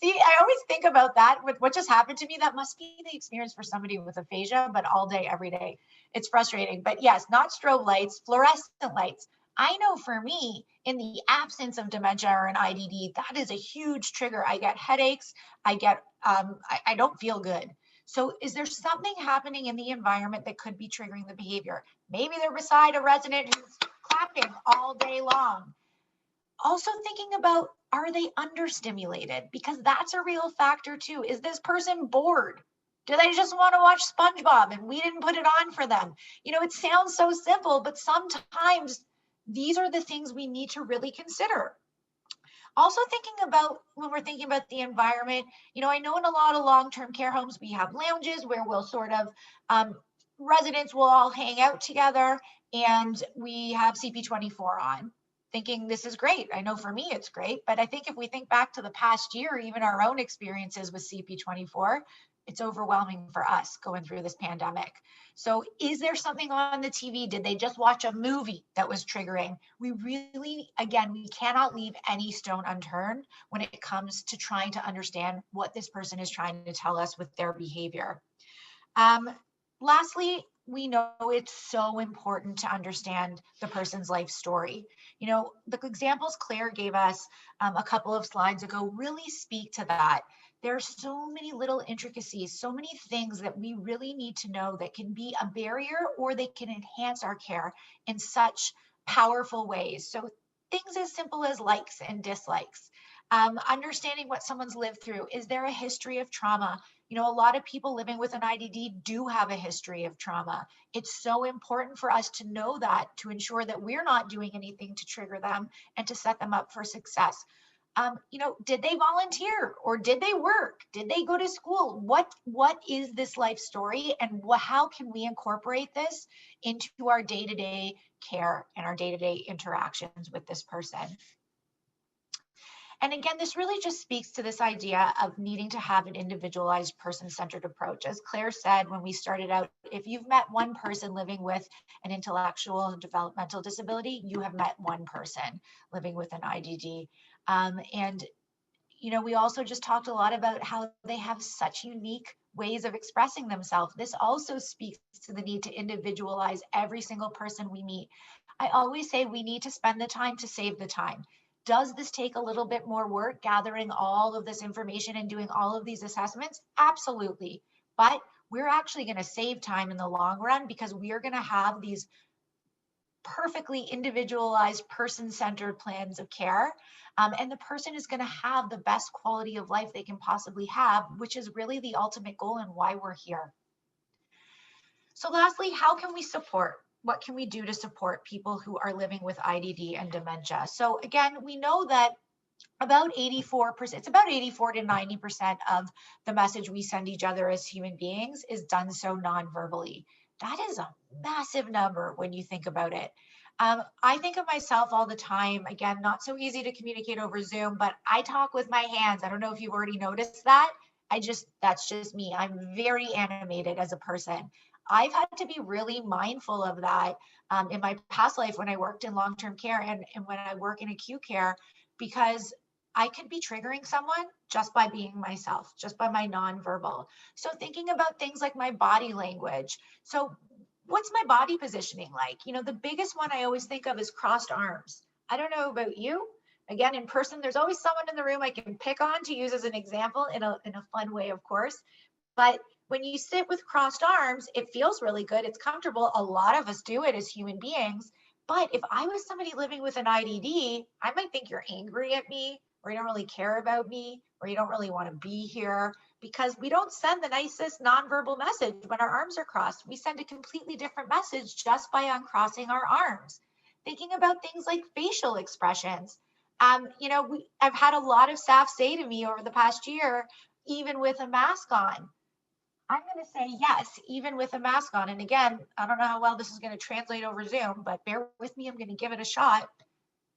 See, I always think about that with what just happened to me. That must be the experience for somebody with aphasia, but all day, every day. It's frustrating. But yes, not strobe lights, fluorescent lights. I know for me, in the absence of dementia or an IDD, that is a huge trigger. I get headaches. I don't feel good. So is there something happening in the environment that could be triggering the behavior? Maybe they're beside a resident who's clapping all day long. Also thinking about, are they understimulated? Because that's a real factor too. Is this person bored? Do they just want to watch SpongeBob and we didn't put it on for them? You know, it sounds so simple, but sometimes these are the things we need to really consider. Also thinking about when we're thinking about the environment, I know in a lot of long-term care homes, we have lounges where we'll sort of, residents will all hang out together and we have CP24 on. Thinking this is great. I know for me it's great, but I think if we think back to the past year, even our own experiences with CP24, it's overwhelming for us going through this pandemic. So is there something on the TV? Did they just watch a movie that was triggering? We really, again, we cannot leave any stone unturned when it comes to trying to understand what this person is trying to tell us with their behavior. Lastly, we know it's so important to understand the person's life story. The examples Claire gave us a couple of slides ago really speak to that. There are so many little intricacies, so many things that we really need to know that can be a barrier or they can enhance our care in such powerful ways. So things as simple as likes and dislikes, understanding what someone's lived through. Is there a history of trauma? A lot of people living with an IDD do have a history of trauma. It's so important for us to know that, to ensure that we're not doing anything to trigger them and to set them up for success. Did they volunteer or did they work? Did they go to school? What is this life story, and how can we incorporate this into our day-to-day care and our day-to-day interactions with this person? And again, this really just speaks to this idea of needing to have an individualized person-centered approach. As Claire said when we started out, if you've met one person living with an intellectual and developmental disability, you have met one person living with an IDD. We also just talked a lot about how they have such unique ways of expressing themselves. This also speaks to the need to individualize every single person we meet. I always say we need to spend the time to save the time. Does this take a little bit more work, gathering all of this information and doing all of these assessments? Absolutely. But we're actually going to save time in the long run because we are going to have these perfectly individualized, person-centered plans of care. And the person is going to have the best quality of life they can possibly have, which is really the ultimate goal and why we're here. So lastly, how can we support? What can we do to support people who are living with IDD and dementia? So again, we know that about 84%, it's about 84 to 90% of the message we send each other as human beings is done so non-verbally. That is a massive number when you think about it. I think of myself all the time, again, not so easy to communicate over Zoom, but I talk with my hands. I don't know if you've already noticed that. That's just me. I'm very animated as a person. I've had to be really mindful of that in my past life when I worked in long-term care and when I work in acute care, because I could be triggering someone just by being myself, just by my nonverbal. So thinking about things like my body language. So what's my body positioning like? The biggest one I always think of is crossed arms. I don't know about you. Again, in person, there's always someone in the room I can pick on to use as an example in a fun way, of course. But when you sit with crossed arms, it feels really good. It's comfortable. A lot of us do it as human beings. But if I was somebody living with an IDD, I might think you're angry at me, or you don't really care about me, or you don't really want to be here, because we don't send the nicest nonverbal message when our arms are crossed. We send a completely different message just by uncrossing our arms. Thinking about things like facial expressions. I've had a lot of staff say to me over the past year, even with a mask on, I'm going to say yes, even with a mask on. And again, I don't know how well this is going to translate over Zoom, but bear with me. I'm going to give it a shot.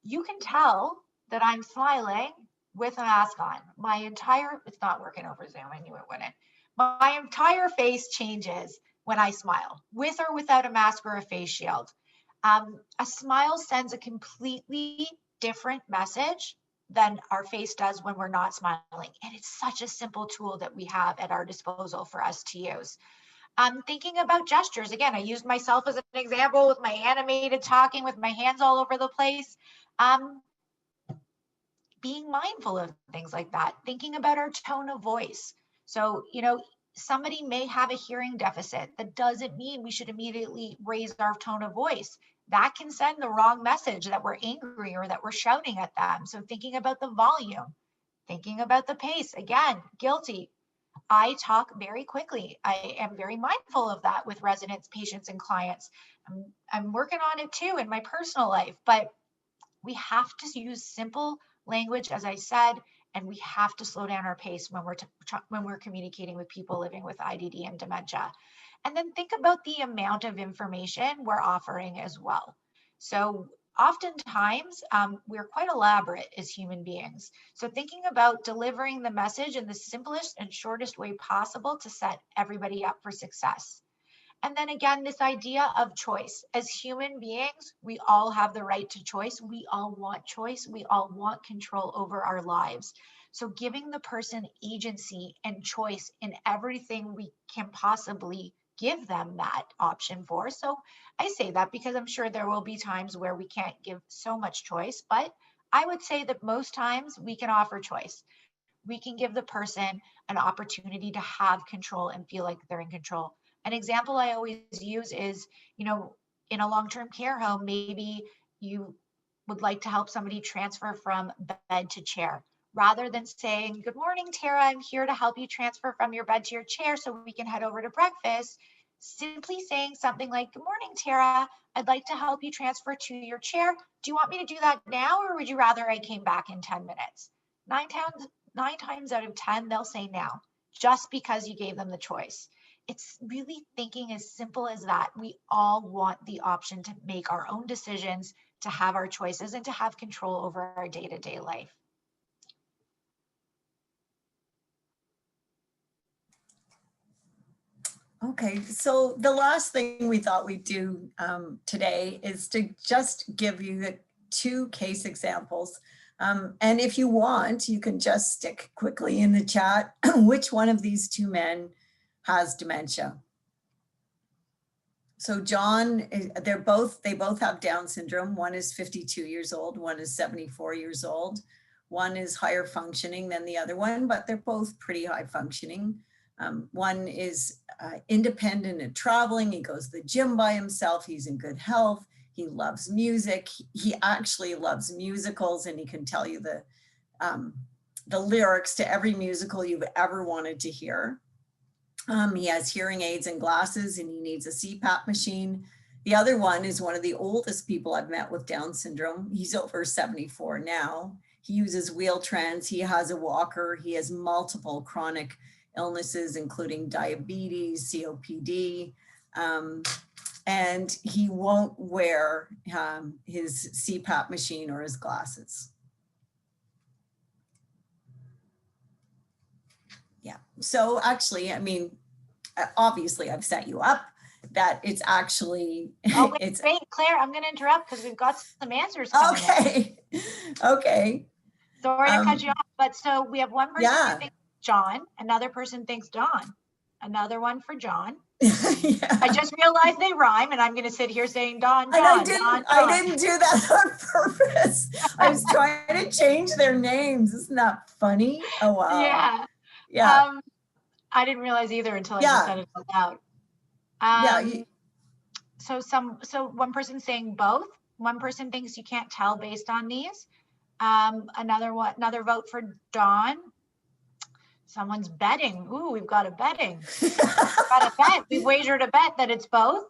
You can tell that I'm smiling with a mask on. It's not working over Zoom. I knew it wouldn't. My entire face changes when I smile, with or without a mask or a face shield. A smile sends a completely different message than our face does when we're not smiling. And it's such a simple tool that we have at our disposal for us to use. Thinking about gestures. Again, I used myself as an example with my animated talking with my hands all over the place. Being mindful of things like that. Thinking about our tone of voice. So, somebody may have a hearing deficit. That doesn't mean we should immediately raise our tone of voice. That can send the wrong message that we're angry or that we're shouting at them. So thinking about the volume, thinking about the pace, again, guilty. I talk very quickly. I am very mindful of that with residents, patients, and clients. I'm working on it too in my personal life, but we have to use simple language, as I said, and we have to slow down our pace when we're communicating with people living with IDD and dementia. And then think about the amount of information we're offering as well. So oftentimes we're quite elaborate as human beings. So thinking about delivering the message in the simplest and shortest way possible to set everybody up for success. And then again, this idea of choice. As human beings, we all have the right to choice. We all want choice. We all want control over our lives. So giving the person agency and choice in everything we can possibly give them that option for. So I say that because I'm sure there will be times where we can't give so much choice, but I would say that most times we can offer choice. We can give the person an opportunity to have control and feel like they're in control. An example I always use is, in a long-term care home, maybe you would like to help somebody transfer from bed to chair. Rather than saying, "Good morning, Tara, I'm here to help you transfer from your bed to your chair so we can head over to breakfast," simply saying something like, "Good morning, Tara, I'd like to help you transfer to your chair. Do you want me to do that now, or would you rather I came back in 10 minutes? Nine times out of 10, they'll say now, just because you gave them the choice. It's really thinking as simple as that. We all want the option to make our own decisions, to have our choices, and to have control over our day-to-day life. Okay, so the last thing we thought we'd do today is to just give you the 2 case examples. And if you want, you can just stick quickly in the chat which one of these 2 men has dementia. So John, they both have Down syndrome. One is 52 years old, one is 74 years old. One is higher functioning than the other one, but they're both pretty high functioning. One is independent and traveling. He goes to the gym by himself. He's in good health. He loves music. He actually loves musicals, and he can tell you the lyrics to every musical you've ever wanted to hear. He has hearing aids and glasses, and he needs a CPAP machine. The other one is one of the oldest people I've met with Down syndrome. He's over 74 now. He uses Wheel-Trans. He has a walker. He has multiple chronic illnesses, including diabetes, COPD, and he won't wear his CPAP machine or his glasses. Yeah, so actually, I mean, obviously I've set you up that it's actually, oh, wait, Claire, I'm gonna interrupt because we've got some answers coming in. Okay. Sorry to cut you off, but so we have one person who thinks John, another person thinks Don, another one for John. Yeah. I just realized they rhyme, and I'm going to sit here saying Don, John, I didn't do that on purpose. I was trying to change their names. Isn't that funny? Oh, wow. Yeah. Yeah. I didn't realize either until I just said it out loud. So one person saying both. One person thinks you can't tell based on these. Another vote for Don. Someone's betting. Ooh, we've got a betting. We've got a bet. We've wagered a bet that it's both.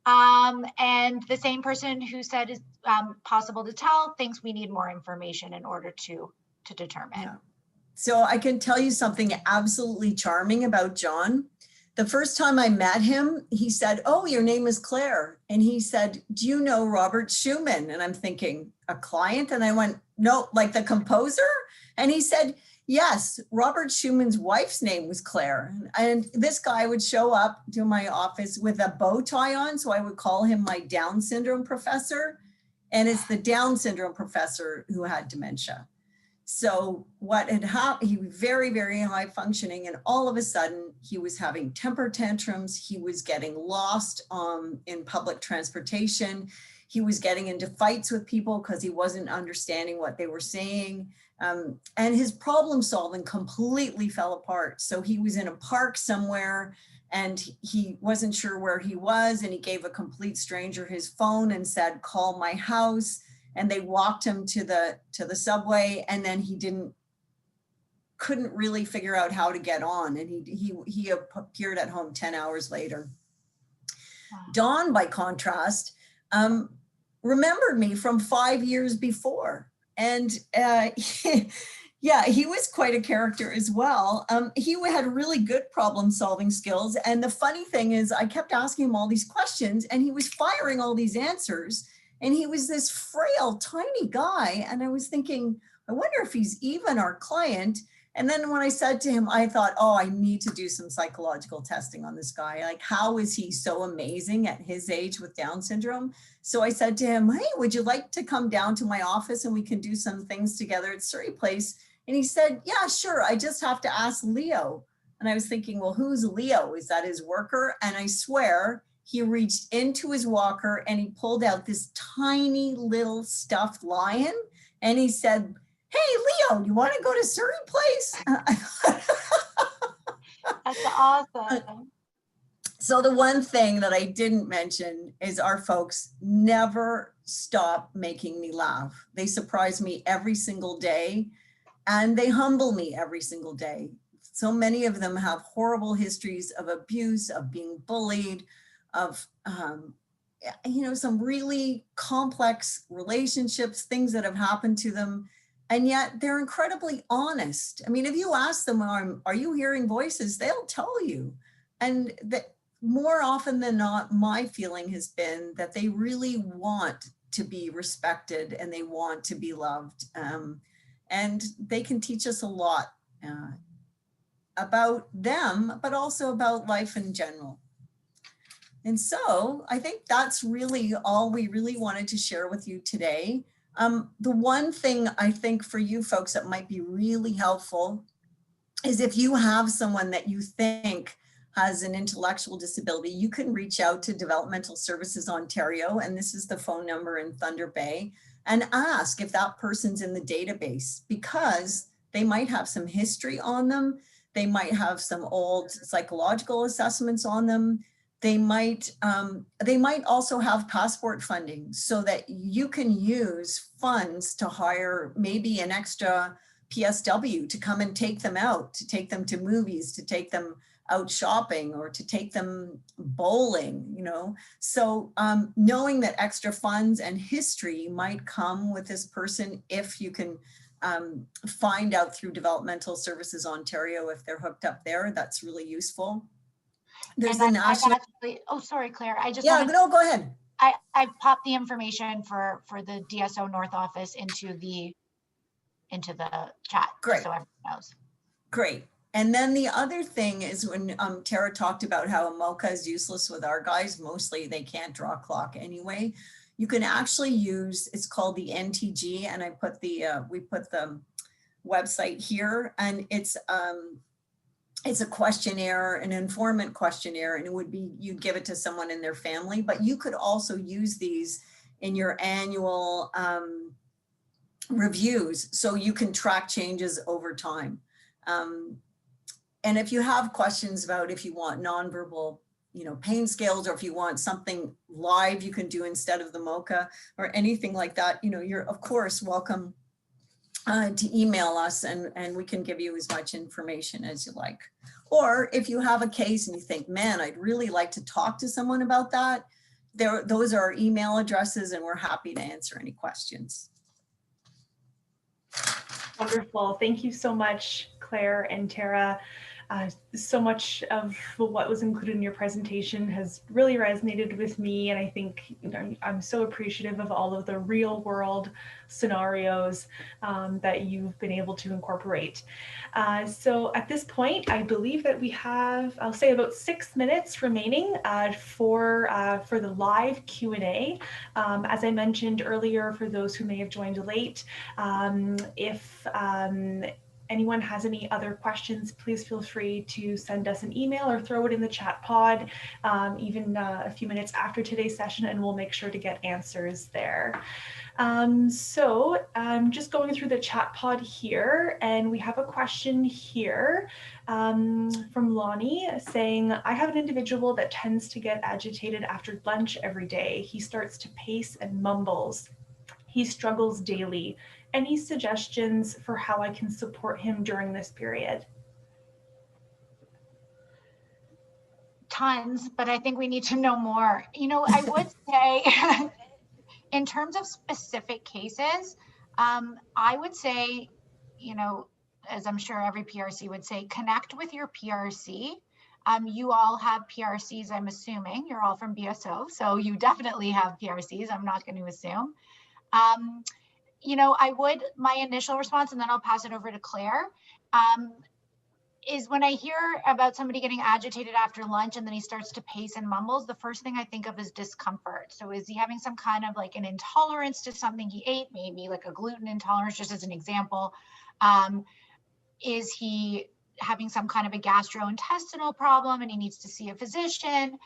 And the same person who said is possible to tell thinks we need more information in order to determine. Yeah. So I can tell you something absolutely charming about John. The first time I met him, he said, "Oh, your name is Claire." And he said, "Do you know Robert Schumann?" And I'm thinking, a client? And I went, "No, like the composer?" And he said, "Yes, Robert Schumann's wife's name was Claire." And this guy would show up to my office with a bow tie on. So I would call him my Down syndrome professor. And it's the Down syndrome professor who had dementia. So what had happened, he was very, very high functioning, and all of a sudden he was having temper tantrums. He was getting lost in public transportation. He was getting into fights with people because he wasn't understanding what they were saying. And his problem solving completely fell apart. So he was in a park somewhere and he wasn't sure where he was, and he gave a complete stranger his phone and said, "Call my house." And they walked him to the subway, and then he couldn't really figure out how to get on, and he appeared at home 10 hours later. Wow. Dawn, by contrast, remembered me from 5 years before. And yeah, he was quite a character as well. He had really good problem solving skills. And the funny thing is I kept asking him all these questions and he was firing all these answers. And he was this frail, tiny guy. And I was thinking, I wonder if he's even our client. And then when I said to him, I thought, oh, I need to do some psychological testing on this guy. Like, how is he so amazing at his age with Down syndrome? So I said to him, hey, would you like to come down to my office and we can do some things together at Surrey Place? And he said, yeah, sure. I just have to ask Leo. And I was thinking, well, who's Leo? Is that his worker? And I swear he reached into his walker and he pulled out this tiny little stuffed lion. And he said, hey, Leo, you want to go to Surrey Place? That's awesome. So the one thing that I didn't mention is our folks never stop making me laugh. They surprise me every single day and they humble me every single day. So many of them have horrible histories of abuse, of being bullied, of some really complex relationships, things that have happened to them. And yet they're incredibly honest. I mean, if you ask them, are you hearing voices? They'll tell you. And that more often than not, my feeling has been that they really want to be respected and they want to be loved. And they can teach us a lot about them, but also about life in general. And so I think that's really all we really wanted to share with you today. The one thing I think for you folks that might be really helpful is if you have someone that you think has an intellectual disability, you can reach out to Developmental Services Ontario, and this is the phone number in Thunder Bay, and ask if that person's in the database, because they might have some history on them. They might have some old psychological assessments on them. They might also have passport funding so that you can use funds to hire maybe an extra PSW to come and take them out, to take them to movies, to take them out shopping, or to take them bowling, So knowing that extra funds and history might come with this person, if you can find out through Developmental Services Ontario if they're hooked up there, that's really useful. There's a national. Oh, sorry, Claire. No, go ahead. I popped the information for the DSO North office into the chat. Great. So everyone knows. Great. And then the other thing is when Tara talked about how a MOCA is useless with our guys, mostly they can't draw a clock anyway. You can actually use, it's called the NTG, and I put we put the website here, and it's a questionnaire, an informant questionnaire, and it would be, you'd give it to someone in their family, but you could also use these in your annual reviews, so you can track changes over time. And if you have questions about if you want nonverbal, pain scales, or if you want something live you can do instead of the MOCA or anything like that, you're of course welcome to email us, and we can give you as much information as you like. Or if you have a case and you think, man, I'd really like to talk to someone about that, those are our email addresses, and we're happy to answer any questions. Wonderful. Thank you so much, Claire and Tara. So much of what was included in your presentation has really resonated with me, and I think I'm so appreciative of all of the real world scenarios that you've been able to incorporate. So at this point, I believe that we have, I'll say, about 6 minutes remaining for the live Q&A. As I mentioned earlier, for those who may have joined late, if anyone has any other questions, please feel free to send us an email or throw it in the chat pod, even a few minutes after today's session, and we'll make sure to get answers there. So I'm just going through the chat pod here, and we have a question here from Lonnie saying, I have an individual that tends to get agitated after lunch every day. He starts to pace and mumbles. He struggles daily. Any suggestions for how I can support him during this period? Tons, but I think we need to know more. I would say in terms of specific cases, I would say, you know, as I'm sure every PRC would say, connect with your PRC. You all have PRCs, I'm assuming. You're all from BSO, so you definitely have PRCs. I'm not going to assume. You know, my initial response, and then I'll pass it over to Claire, is when I hear about somebody getting agitated after lunch and then he starts to pace and mumbles, the first thing I think of is discomfort. So is he having some kind of like an intolerance to something he ate, maybe like a gluten intolerance, just as an example? Is he having some kind of a gastrointestinal problem and he needs to see a physician?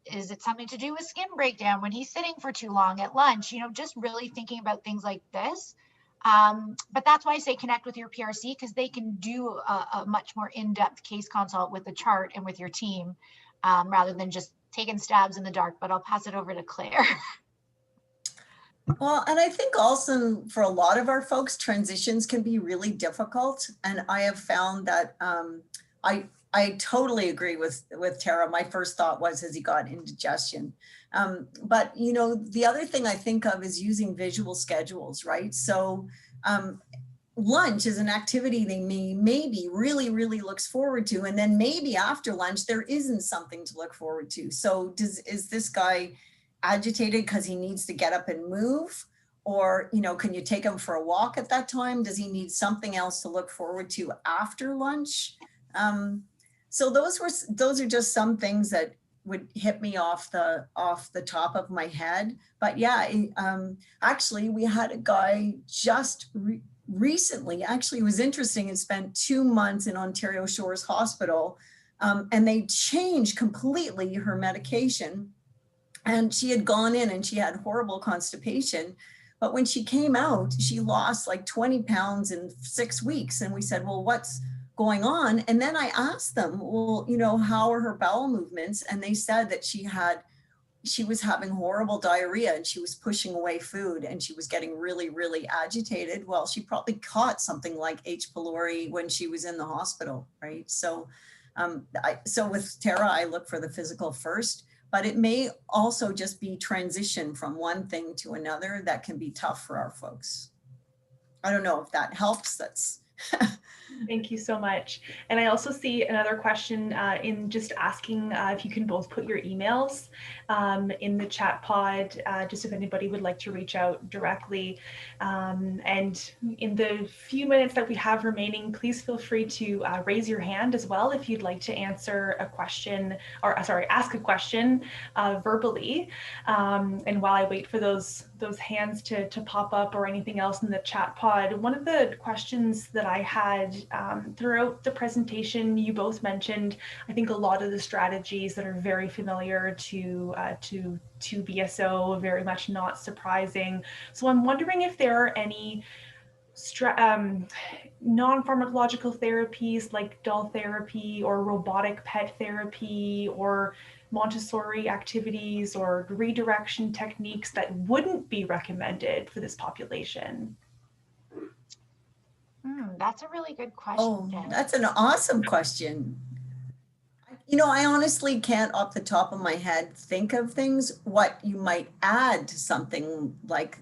Is it something to do with skin breakdown when he's sitting for too long at lunch? You know, just really thinking about things like this. But that's why I say connect with your PRC, because they can do a much more in-depth case consult with the chart and with your team, rather than just taking stabs in the dark. But I'll pass it over to Claire. Well, and I think also for a lot of our folks, transitions can be really difficult. And I have found that I totally agree with Tara. My first thought was, has he got indigestion? But, you know, the other thing I think of is using visual schedules, right? So lunch is an activity they maybe really looks forward to. And then maybe after lunch, there isn't something to look forward to. So is this guy agitated because he needs to get up and move? Or, you know, can you take him for a walk at that time? Does he need something else to look forward to after lunch? So those are just some things that would hit me off the top of my head. But yeah, actually we had a guy just recently, actually it was interesting, and spent 2 months in Ontario Shores Hospital, and they changed completely her medication. And she had gone in and she had horrible constipation. But when she came out, she lost like 20 pounds in 6 weeks. And we said, well, what's going on? And then I asked them, well, you know, how are her bowel movements? And they said that she was having horrible diarrhea and she was pushing away food and she was getting really agitated. Well, she probably caught something like H. pylori when she was in the hospital, right? So, so with Tara, I look for the physical first. But it may also just be transition from one thing to another that can be tough for our folks. I don't know if that helps. That's Thank you so much. And I also see another question in just asking if you can both put your emails in the chat pod, just if anybody would like to reach out directly. And in the few minutes that we have remaining, please feel free to raise your hand as well if you'd like to answer a question, or sorry, ask a question verbally. And while I wait for those hands to pop up or anything else in the chat pod, one of the questions that I had throughout the presentation, you both mentioned, I think, a lot of the strategies that are very familiar to BSO, very much not surprising. So I'm wondering if there are any non-pharmacological therapies like doll therapy or robotic pet therapy or Montessori activities or redirection techniques that wouldn't be recommended for this population. That's a really good question. Oh, that's an awesome question. You know, I honestly can't off the top of my head think of things what you might add to something like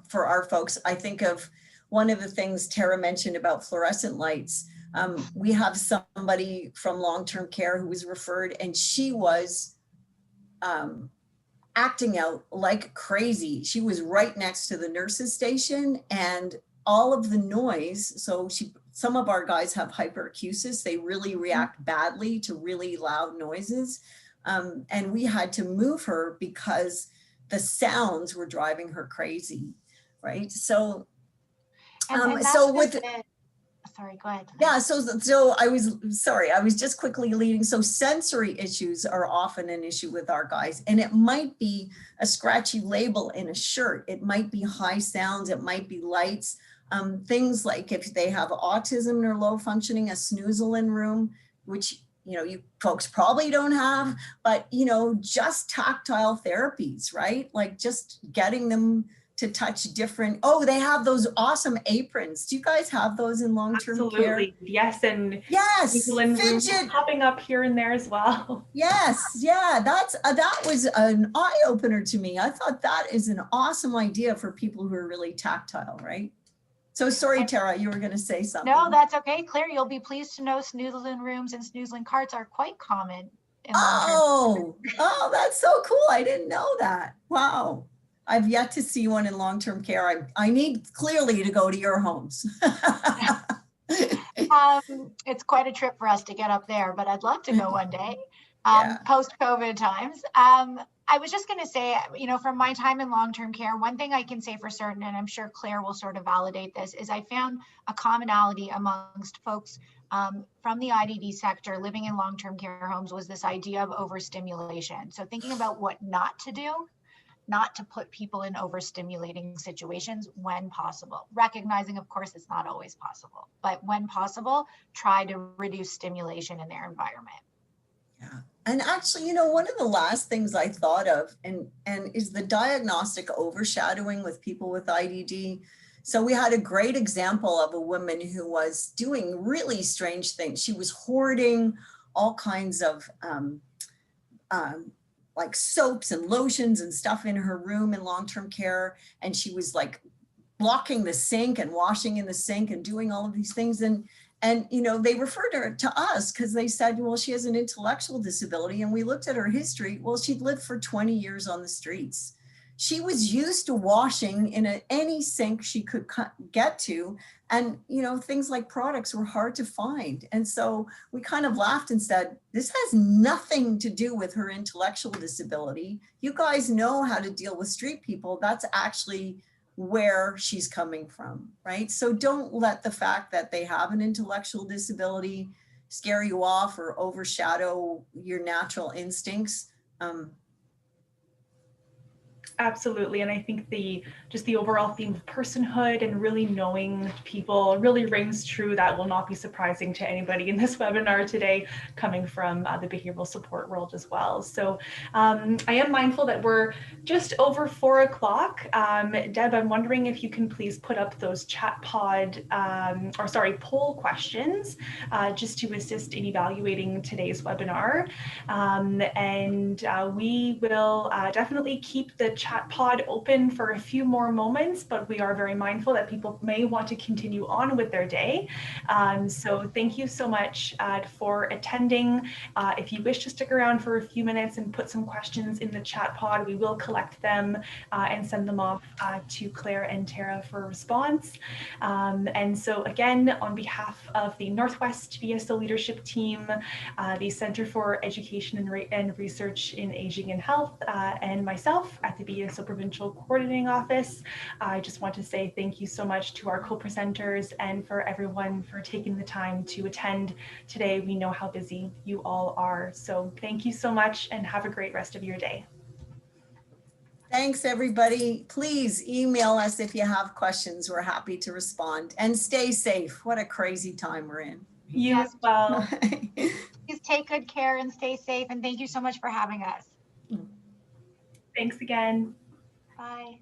for our folks. I think of one of the things Tara mentioned about fluorescent lights. We have somebody from long-term care who was referred, and she was acting out like crazy. She was right next to the nurse's station, and all of the noise. So some of our guys have hyperacusis. They really react badly to really loud noises. And we had to move her because the sounds were driving her crazy, right? So, so with sorry, go ahead. Yeah, so I was just quickly leading. So sensory issues are often an issue with our guys, and it might be a scratchy label in a shirt. It might be high sounds, it might be lights. Things like if they have autism or low functioning, a snoozle-in room, which, you know, you folks probably don't have, but, you know, just tactile therapies, right? Like just getting them to touch different, oh, they have those awesome aprons. Do you guys have those in long-term care? Absolutely, yes, and Yes, rooms fidget. popping up here and there as well. Yes, yeah, that was an eye opener to me. I thought that is an awesome idea for people who are really tactile, right? So sorry, Tara, you were going to say something. No, that's okay. Claire, you'll be pleased to know snoozling rooms and snoozling carts are quite common in long-term care. Oh, that's so cool. I didn't know that. Wow. I've yet to see one in long-term care. I need clearly to go to your homes. It's quite a trip for us to get up there, but I'd love to go one day, Yeah. post-COVID times. I was just going to say, you know, from my time in long-term care, one thing I can say for certain, and I'm sure Claire will sort of validate this, is I found a commonality amongst folks from the IDD sector living in long-term care homes was this idea of overstimulation. So thinking about what not to do, not to put people in overstimulating situations when possible. Recognizing, of course, it's not always possible, but when possible, try to reduce stimulation in their environment. Yeah. And actually, you know, one of the last things I thought of and is the diagnostic overshadowing with people with IDD. So we had a great example of a woman who was doing really strange things. She was hoarding all kinds of like soaps and lotions and stuff in her room in long-term care. And she was like blocking the sink and washing in the sink and doing all of these things. And you know, they referred her to us because they said, well, she has an intellectual disability. And we looked at her history. Well, she'd lived for 20 years on the streets. She was used to washing in any sink she could get to. And, you know, things like products were hard to find. And so we kind of laughed and said, this has nothing to do with her intellectual disability. You guys know how to deal with street people. That's actually where she's coming from, right? So don't let the fact that they have an intellectual disability scare you off or overshadow your natural instincts. Absolutely. And I think just the overall theme of personhood and really knowing people really rings true. That will not be surprising to anybody in this webinar today, coming from the behavioral support world as well. So I am mindful that we're just over 4 o'clock. Deb, I'm wondering if you can please put up those chat pod, poll questions just to assist in evaluating today's webinar. We will definitely keep the chat pod open for a few more moments, but we are very mindful that people may want to continue on with their day. So thank you so much for attending. If you wish to stick around for a few minutes and put some questions in the chat pod, we will collect them and send them off to Claire and Tara for a response. And so again, on behalf of the Northwest BSO leadership team, the Center for Education and Research in Aging and Health, and myself at the BSO Provincial Coordinating Office, I just want to say thank you so much to our co-presenters and for everyone for taking the time to attend today. We know how busy you all are. So thank you so much and have a great rest of your day. Thanks, everybody. Please email us if you have questions. We're happy to respond. And stay safe. What a crazy time we're in. You as well. Please take good care and stay safe. And thank you so much for having us. Thanks again. Bye.